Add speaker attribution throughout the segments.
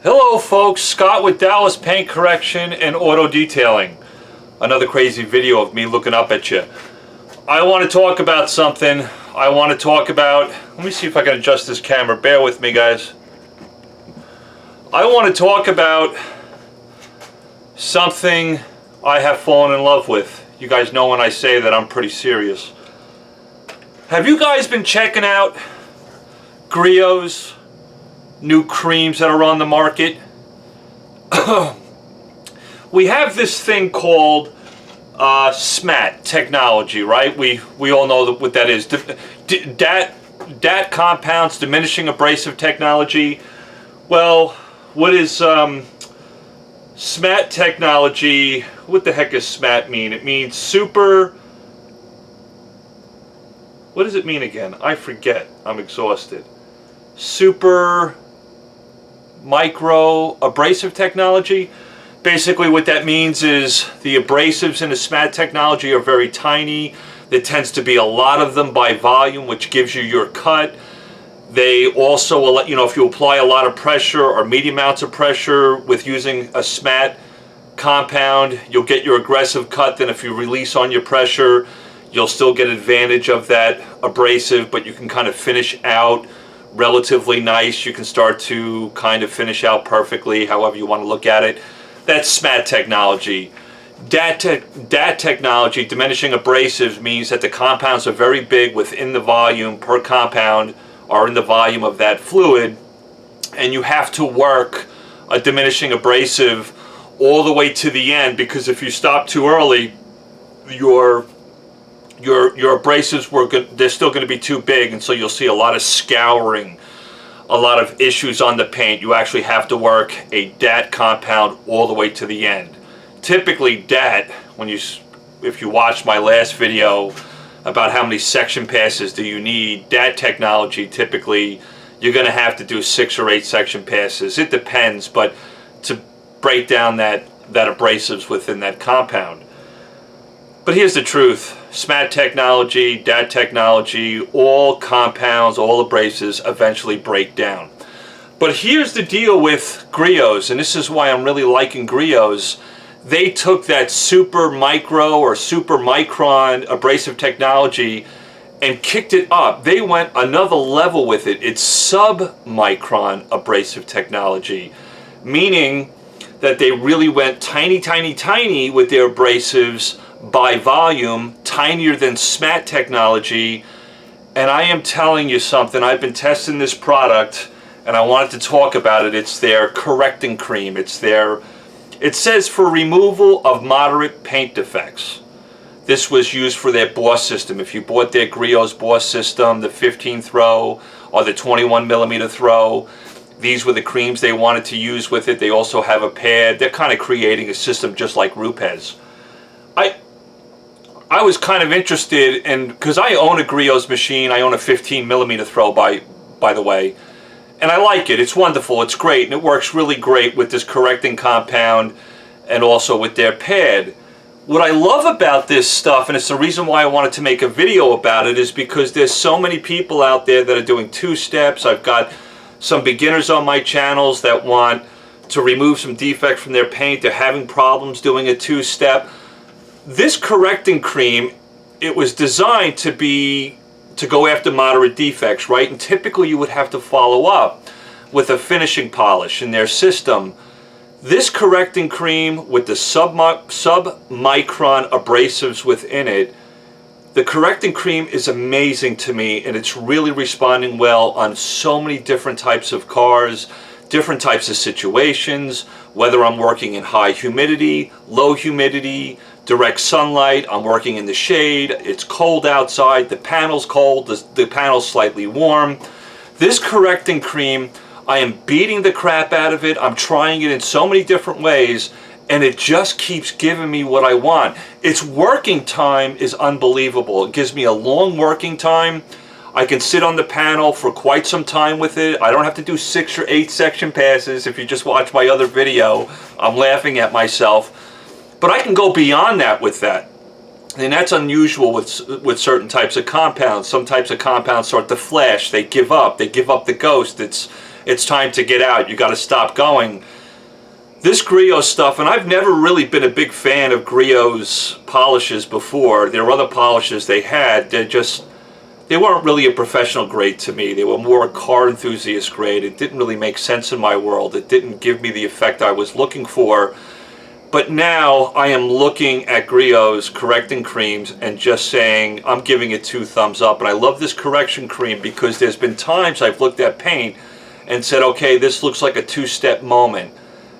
Speaker 1: Hello folks, Scott with Dallas Paint Correction and Auto Detailing. Another crazy video of me looking up at you. I want to talk about something. Let me see if I can adjust this camera. Bear with me, guys. I want to talk about something I have fallen in love with. You guys know when I say that I'm pretty serious. Have you guys been checking out Griots' new creams that are on the market? We have this thing called SMAT technology, right? We all know what that is. DAT compounds, diminishing abrasive technology. Well, what is SMAT technology? What the heck does SMAT mean? It means super... What does it mean again? I forget. I'm exhausted. Super micro abrasive technology. Basically what that means is the abrasives in the SMAT technology are very tiny. There tends to be a lot of them by volume, which gives you your cut. They also, if you apply a lot of pressure or medium amounts of pressure with using a SMAT compound, you'll get your aggressive cut. Then if you release on your pressure, you'll still get advantage of that abrasive, but you can kind of finish out relatively nice. You can start to kind of finish out perfectly, however you want to look at it. That's SMAT technology. DAT technology, diminishing abrasives, means that the compounds are very big within the volume per compound or in the volume of that fluid, and you have to work a diminishing abrasive all the way to the end, because if you stop too early, your abrasives they're still going to be too big, and so you'll see a lot of scouring, a lot of issues on the paint. You actually have to work a DAT compound all the way to the end. Typically DAT, if you watched my last video about how many section passes do you need, DAT technology, typically you're going to have to do 6 or 8 section passes. It depends, but to break down that abrasives within that compound. But here's the truth. SMAT technology, DAT technology, all compounds, all abrasives eventually break down. But here's the deal with Griots, and this is why I'm really liking Griots. They took that super micro or super micron abrasive technology and kicked it up. They went another level with it. It's sub-micron abrasive technology, meaning that they really went tiny, tiny, tiny with their abrasives by volume, tinier than SMAT technology. And I am telling you something, I've been testing this product and I wanted to talk about it. It's their correcting cream. It says for removal of moderate paint defects. This was used for their Boss system. If you bought their Griots Boss system, the 15 throw or the 21 millimeter throw, these were the creams they wanted to use with it. They also have a pad. They're kind of creating a system just like Rupes. I was kind of interested in, because I own a Griots machine. I own a 15 millimeter throw, by the way, and I like it. It's wonderful. It's great, and it works really great with this correcting compound and also with their pad. What I love about this stuff, and it's the reason why I wanted to make a video about it, is because there's so many people out there that are doing 2 steps. I've got some beginners on my channels that want to remove some defects from their paint. They're having problems doing a 2-step. This correcting cream, it was designed to go after moderate defects, right? And typically you would have to follow up with a finishing polish in their system. This correcting cream with the sub-micron abrasives within it, the correcting cream is amazing to me, and it's really responding well on so many different types of cars, different types of situations, whether I'm working in high humidity, low humidity, direct sunlight, I'm working in the shade, it's cold outside, the panel's cold, the panel's slightly warm. This correcting cream, I am beating the crap out of it. I'm trying it in so many different ways, and it just keeps giving me what I want. Its working time is unbelievable. It gives me a long working time. I can sit on the panel for quite some time with it. I don't have to do 6 or 8 section passes. If you just watch my other video, I'm laughing at myself. But I can go beyond that with that. And that's unusual with certain types of compounds. Some types of compounds start to flash. They give up the ghost. it's time to get out. You got to stop going. This Griots stuff, and I've never really been a big fan of Griots polishes before. There were other polishes they had. They weren't really a professional grade to me. They were more a car enthusiast grade. It didn't really make sense in my world. It didn't give me the effect I was looking for. But now I am looking at Griots correcting creams and just saying, I'm giving it 2 thumbs up. And I love this correction cream because there's been times I've looked at paint and said, okay, this looks like a 2-step moment.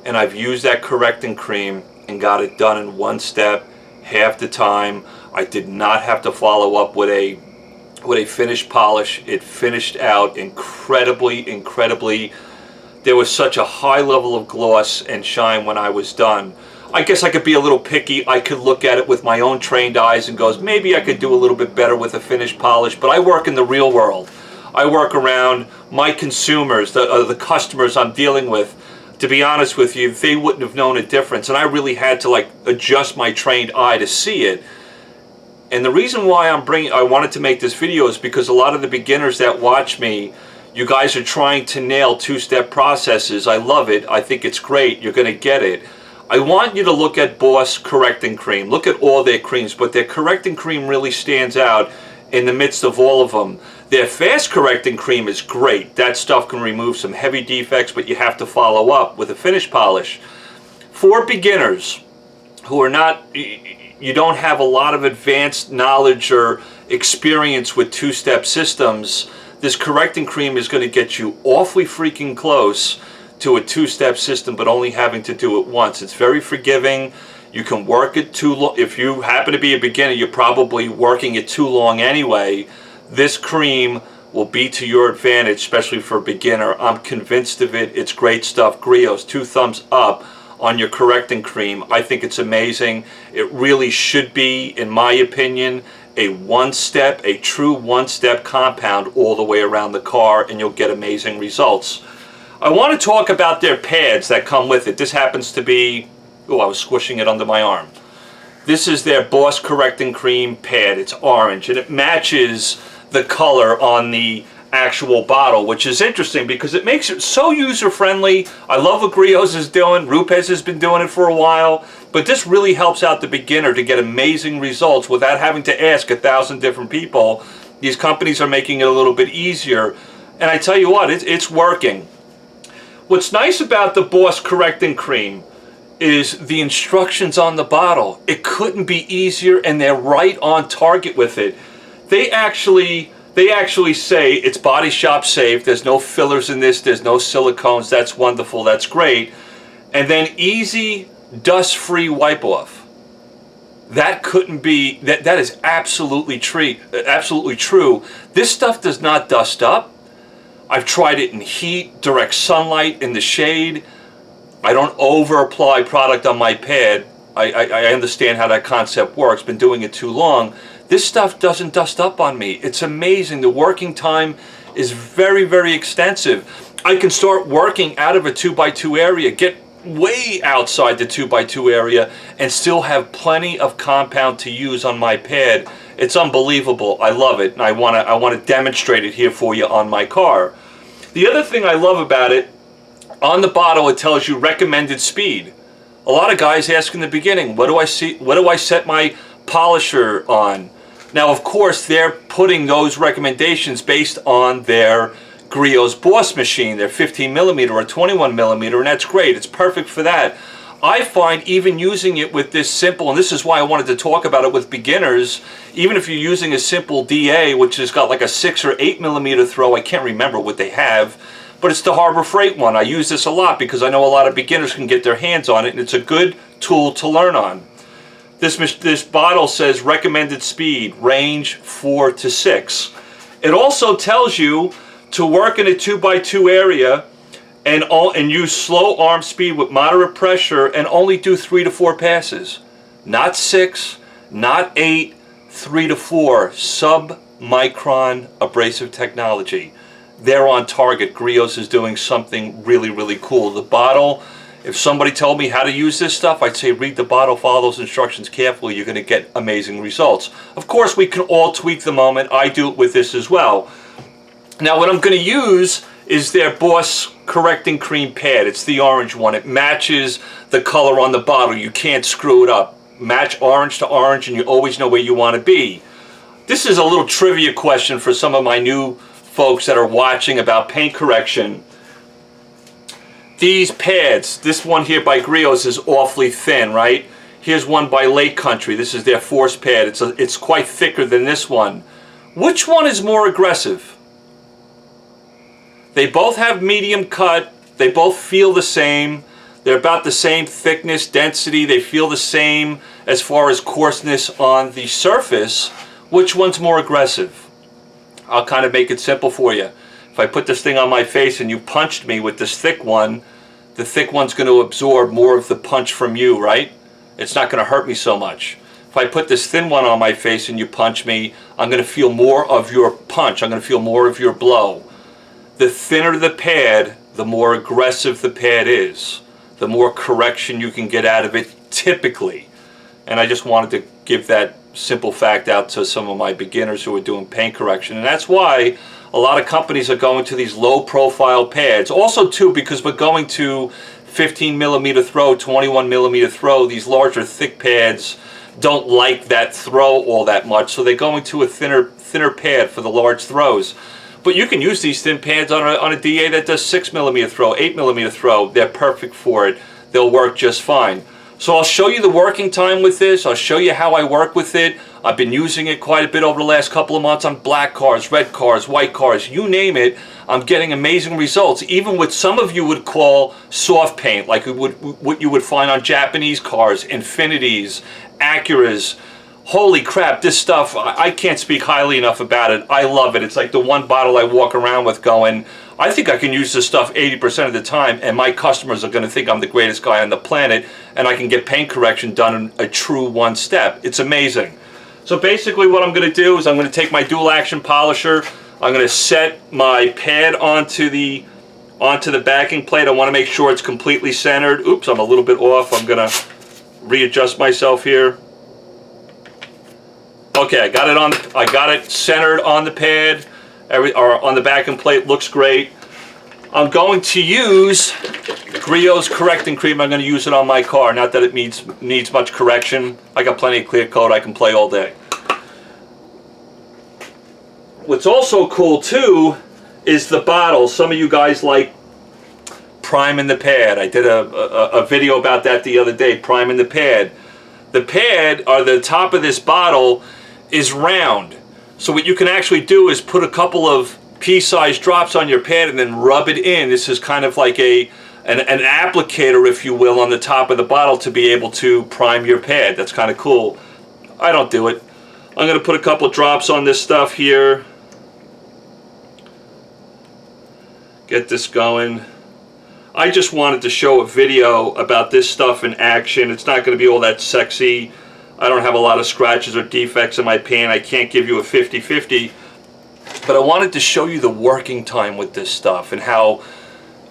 Speaker 1: And I've used that correcting cream and got it done in 1 step, half the time. I did not have to follow up with a finished polish. It finished out incredibly. There was such a high level of gloss and shine when I was done. I guess I could be a little picky. I could look at it with my own trained eyes and goes, maybe I could do a little bit better with a finished polish, but I work in the real world. I work around my consumers, the customers I'm dealing with. To be honest with you, they wouldn't have known a difference, and I really had to adjust my trained eye to see it. And the reason why I wanted to make this video is because a lot of the beginners that watch me, you guys are trying to nail 2-step processes. I love it. I think it's great. You're going to get it. I want you to look at Boss Correcting Cream. Look at all their creams, but their correcting cream really stands out in the midst of all of them. Their Fast Correcting Cream is great. That stuff can remove some heavy defects, but you have to follow up with a finish polish. For beginners who are not, you don't have a lot of advanced knowledge or experience with 2-step systems, this correcting cream is going to get you awfully freaking close to a 2-step system, but only having to do it once. It's very forgiving. You can work it too long. If you happen to be a beginner, you're probably working it too long anyway. This cream will be to your advantage, especially for a beginner. I'm convinced of it. It's great stuff. Griots, 2 thumbs up on your correcting cream. I think it's amazing. It really should be, in my opinion, a true 1-step compound all the way around the car, and you'll get amazing results. I want to talk about their pads that come with it. This happens to be, oh, I was squishing it under my arm. This is their Boss Correcting Cream pad. It's orange, and it matches the color on the actual bottle, which is interesting because it makes it so user-friendly. I love what Griots is doing. Rupes has been doing it for a while, but this really helps out the beginner to get amazing results without having to ask 1,000 different people. These companies are making it a little bit easier, and I tell you what, it's working. What's nice about the Boss Correcting Cream is the instructions on the bottle. It couldn't be easier, and they're right on target with it. They actually say it's body shop safe. There's no fillers in this. There's no silicones. That's wonderful. That's great. And then easy dust-free wipe off. That couldn't be. That is absolutely true. This stuff does not dust up. I've tried it in heat, direct sunlight, in the shade. I don't over-apply product on my pad. I understand how that concept works. Been doing it too long. This stuff doesn't dust up on me. It's amazing. The working time is very extensive. I can start working out of a 2x2 area, get way outside the 2x2 area, and still have plenty of compound to use on my pad. It's unbelievable. I love it, and I want to demonstrate it here for you on my car. The other thing I love about it, on the bottle it tells you recommended speed. A lot of guys ask in the beginning, what do I set my polisher on? Now, of course, they're putting those recommendations based on their Griots Boss machine, their 15mm or 21mm, and that's great. It's perfect for that. I find even using it with this simple, and this is why I wanted to talk about it with beginners, even if you're using a simple DA, which has got like a 6 or 8mm throw, I can't remember what they have, but it's the Harbor Freight one. I use this a lot because I know a lot of beginners can get their hands on it, and it's a good tool to learn on. This bottle says recommended speed, range 4 to 6. It also tells you to work in a 2x2 area and use slow arm speed with moderate pressure and only do 3 to 4 passes. Not 6, not 8, 3 to 4. Sub-micron abrasive technology. They're on target. Griots is doing something really cool. The bottle, if somebody told me how to use this stuff, I'd say read the bottle, follow those instructions carefully. You're going to get amazing results. Of course, we can all tweak the moment. I do it with this as well. Now, what I'm going to use is their Boss Correcting Cream pad. It's the orange one. It matches the color on the bottle. You can't screw it up. Match orange to orange and you always know where you want to be. This is a little trivia question for some of my new folks that are watching about paint correction. These pads, this one here by Griots is awfully thin, right? Here's one by Lake Country. This is their Force pad. It's quite thicker than this one. Which one is more aggressive? They both have medium cut. They both feel the same. They're about the same thickness, density. They feel the same as far as coarseness on the surface. Which one's more aggressive? I'll kind of make it simple for you. If I put this thing on my face and you punched me with this thick one, the thick one's going to absorb more of the punch from you, right? It's not going to hurt me so much. If I put this thin one on my face and you punch me, I'm going to feel more of your punch. I'm going to feel more of your blow. The thinner the pad, the more aggressive the pad is. The more correction you can get out of it, typically. And I just wanted to give that simple fact out to some of my beginners who are doing paint correction. And that's why a lot of companies are going to these low profile pads. Also too, because we're going to 15 millimeter throw, 21 millimeter throw. These larger thick pads don't like that throw all that much, so they're going to a thinner pad for the large throws. But you can use these thin pads on a DA that does 6 millimeter throw, 8 millimeter throw. They're perfect for it. They'll work just fine. So I'll show you the working time with this. I'll show you how I work with it. I've been using it quite a bit over the last couple of months on black cars, red cars, white cars, you name it. I'm getting amazing results, even with some of you would call soft paint, like what you would find on Japanese cars, Infinitis, Acuras. Holy crap, this stuff, I can't speak highly enough about it. I love it. It's like the one bottle I walk around with going, I think I can use this stuff 80% of the time, and my customers are going to think I'm the greatest guy on the planet, and I can get paint correction done in a true one step. It's amazing. So basically what I'm going to do is I'm going to take my dual action polisher. I'm going to set my pad onto the backing plate. I want to make sure it's completely centered. Oops, I'm a little bit off. I'm going to readjust myself here. Okay, I got it centered on the pad, or on the backing plate. Looks great. I'm going to use Griots Correcting Cream. I'm going to use it on my car. Not that it needs much correction. I got plenty of clear coat. I can play all day. What's also cool too is the bottle. Some of you guys like priming the pad. I did a video about that the other day, priming the pad. The pad, or the top of this bottle, is round. So what you can actually do is put a couple of pea-sized drops on your pad and then rub it in. This is kind of like an applicator, if you will, on the top of the bottle to be able to prime your pad. That's kind of cool. I don't do it. I'm going to put a couple of drops on this stuff here. Get this going. I just wanted to show a video about this stuff in action. It's not going to be all that sexy. I don't have a lot of scratches or defects in my paint. I can't give you a 50-50. But I wanted to show you the working time with this stuff and how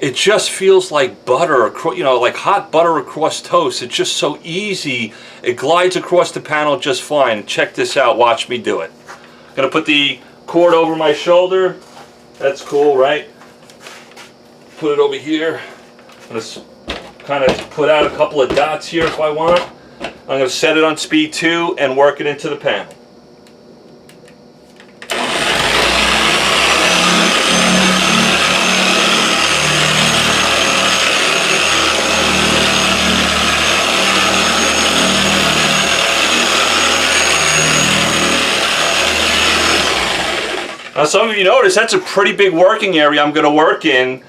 Speaker 1: it just feels like butter, you know, like hot butter across toast. It's just so easy. It glides across the panel just fine. Check this out. Watch me do it. I'm going to put the cord over my shoulder. That's cool, right? Put it over here. I'm going to kind of put out a couple of dots here if I want. I'm going to set it on speed 2 and work it into the panel. Now some of you notice that's a pretty big working area I'm going to work in.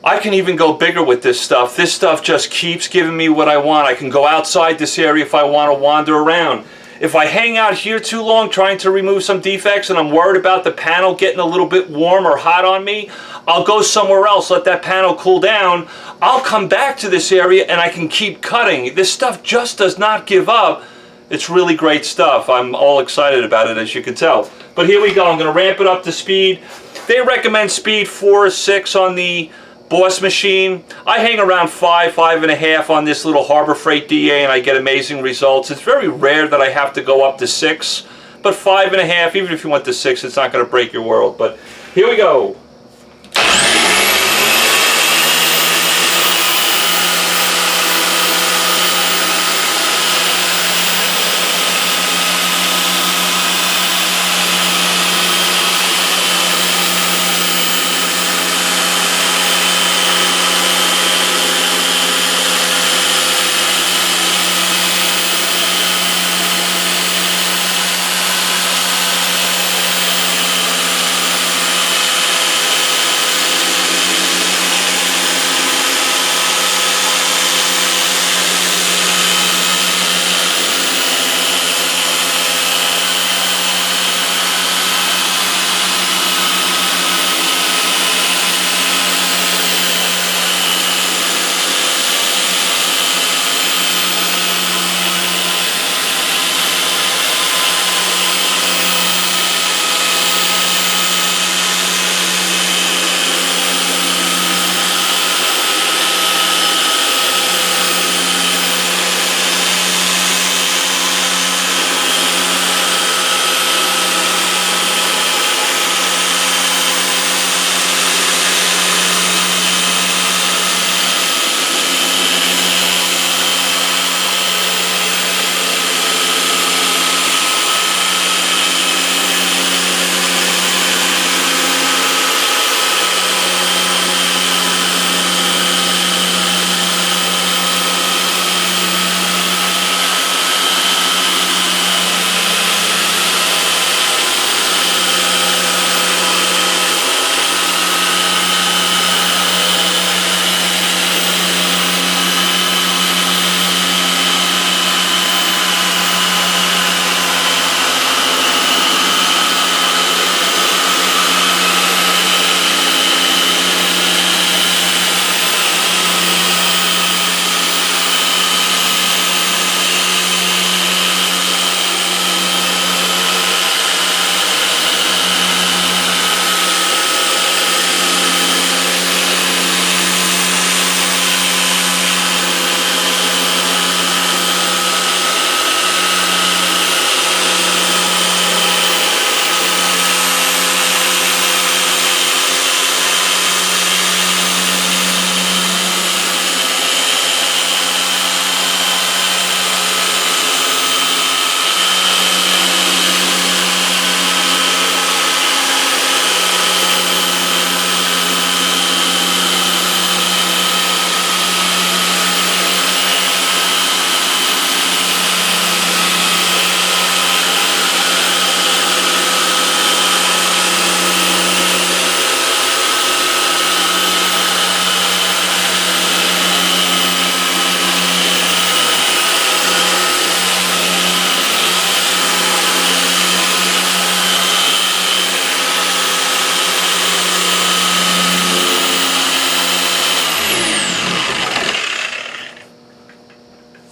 Speaker 1: I can even go bigger with this stuff. This stuff just keeps giving me what I want. I can go outside this area if I want to wander around. If I hang out here too long trying to remove some defects and I'm worried about the panel getting a little bit warm or hot on me, I'll go somewhere else, let that panel cool down. I'll come back to this area and I can keep cutting. This stuff just does not give up. It's really great stuff. I'm all excited about it, as you can tell. But here we go. I'm going to ramp it up to speed. They recommend speed 4 or 6 on the Boss machine. I hang around 5, 5.5 on this little Harbor Freight DA and I get amazing results. It's very rare that I have to go up to 6, but 5.5, even if you went to 6, it's not going to break your world. But here we go.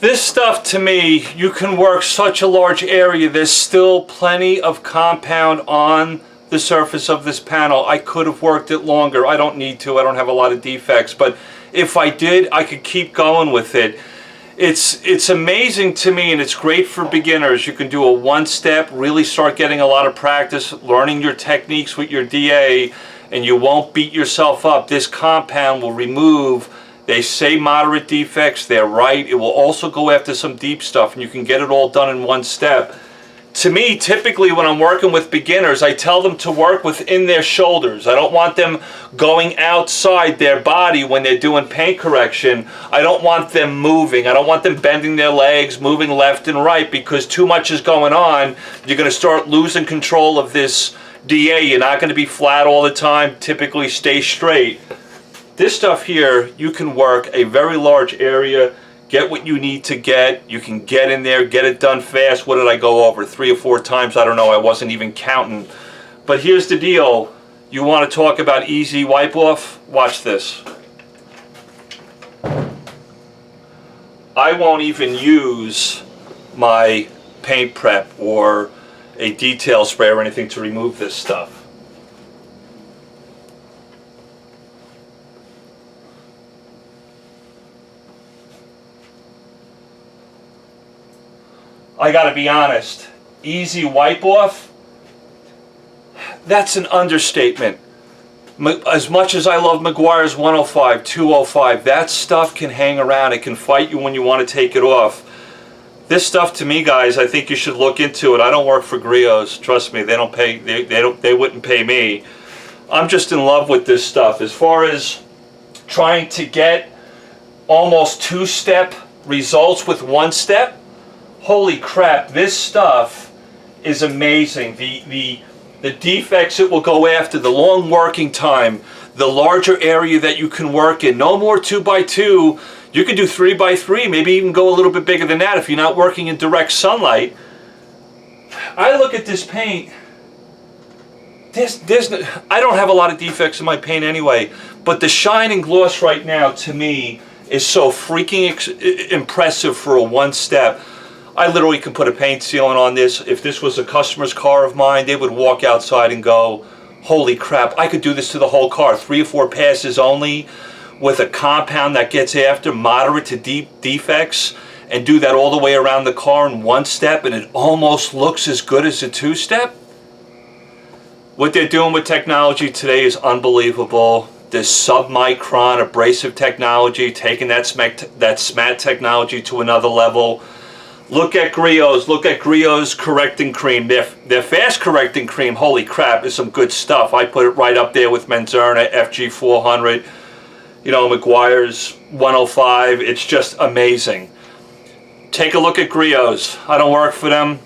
Speaker 1: This stuff, to me, you can work such a large area. There's still plenty of compound on the surface of this panel. I could have worked it longer. I don't need to. I don't have a lot of defects. But if I did, I could keep going with it. It's amazing to me, and it's great for beginners. You can do a one-step, really start getting a lot of practice, learning your techniques with your DA, and you won't beat yourself up. This compound will remove, they say moderate defects, they're right. It will also go after some deep stuff, and you can get it all done in one step. To me, typically when I'm working with beginners, I tell them to work within their shoulders. I don't want them going outside their body when they're doing paint correction. I don't want them moving. I don't want them bending their legs, moving left and right, because too much is going on. You're going to start losing control of this DA. You're not going to be flat all the time. Typically stay straight. This stuff here, you can work a very large area. Get what you need to get. You can get in there, get it done fast. What did I go over? 3 or 4 times? I don't know. I wasn't even counting. But here's the deal. You want to talk about easy wipe off? Watch this. I won't even use my paint prep or a detail spray or anything to remove this stuff. I gotta be honest, easy wipe off, that's an understatement. As much as I love Meguiar's 105, 205, that stuff can hang around. It can fight you when you want to take it off. This stuff, to me, guys, I think you should look into it. I don't work for Griots. Trust me, they don't pay. They wouldn't pay me. I'm just in love with this stuff. As far as trying to get almost 2-step results with 1 step. Holy crap, this stuff is amazing. The defects it will go after, the long working time, the larger area that you can work in. No more 2x2. You can do 3x3, maybe even go a little bit bigger than that if you're not working in direct sunlight. I look at this paint. I don't have a lot of defects in my paint anyway, but the shine and gloss right now, to me, is so freaking impressive for a 1-step. I literally can put a paint sealant on this. If this was a customer's car of mine, they would walk outside and go, holy crap, I could do this to the whole car. 3 or 4 passes only with a compound that gets after moderate to deep defects, and do that all the way around the car in 1 step, and it almost looks as good as a 2-step. What they're doing with technology today is unbelievable. This sub-micron abrasive technology, taking that SMAT technology to another level. Look at Griots. Look at Griots correcting cream. Their fast correcting cream, holy crap, is some good stuff. I put it right up there with Menzerna, FG400, you know, Meguiar's 105. It's just amazing. Take a look at Griots. I don't work for them.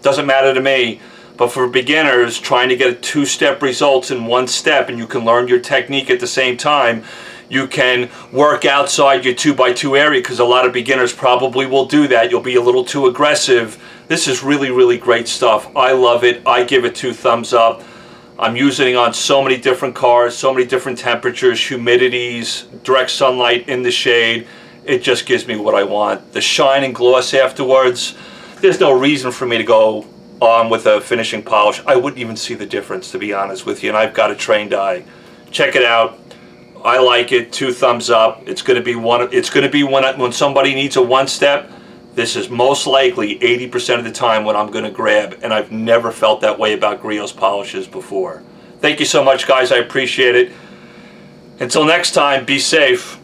Speaker 1: Doesn't matter to me. But for beginners trying to get 2-step results in 1 step, and you can learn your technique at the same time, you can work outside your 2x2 area, because a lot of beginners probably will do that. You'll be a little too aggressive. This is really, really great stuff. I love it. I give it 2 thumbs up. I'm using it on so many different cars, so many different temperatures, humidities, direct sunlight in the shade. It just gives me what I want. The shine and gloss afterwards, there's no reason for me to go on with a finishing polish. I wouldn't even see the difference, to be honest with you, and I've got a trained eye. Check it out. I like it. 2 thumbs up. It's going to be when somebody needs a 1-step. This is most likely 80% of the time what I'm going to grab, and I've never felt that way about Griots polishes before. Thank you so much, guys. I appreciate it. Until next time, be safe.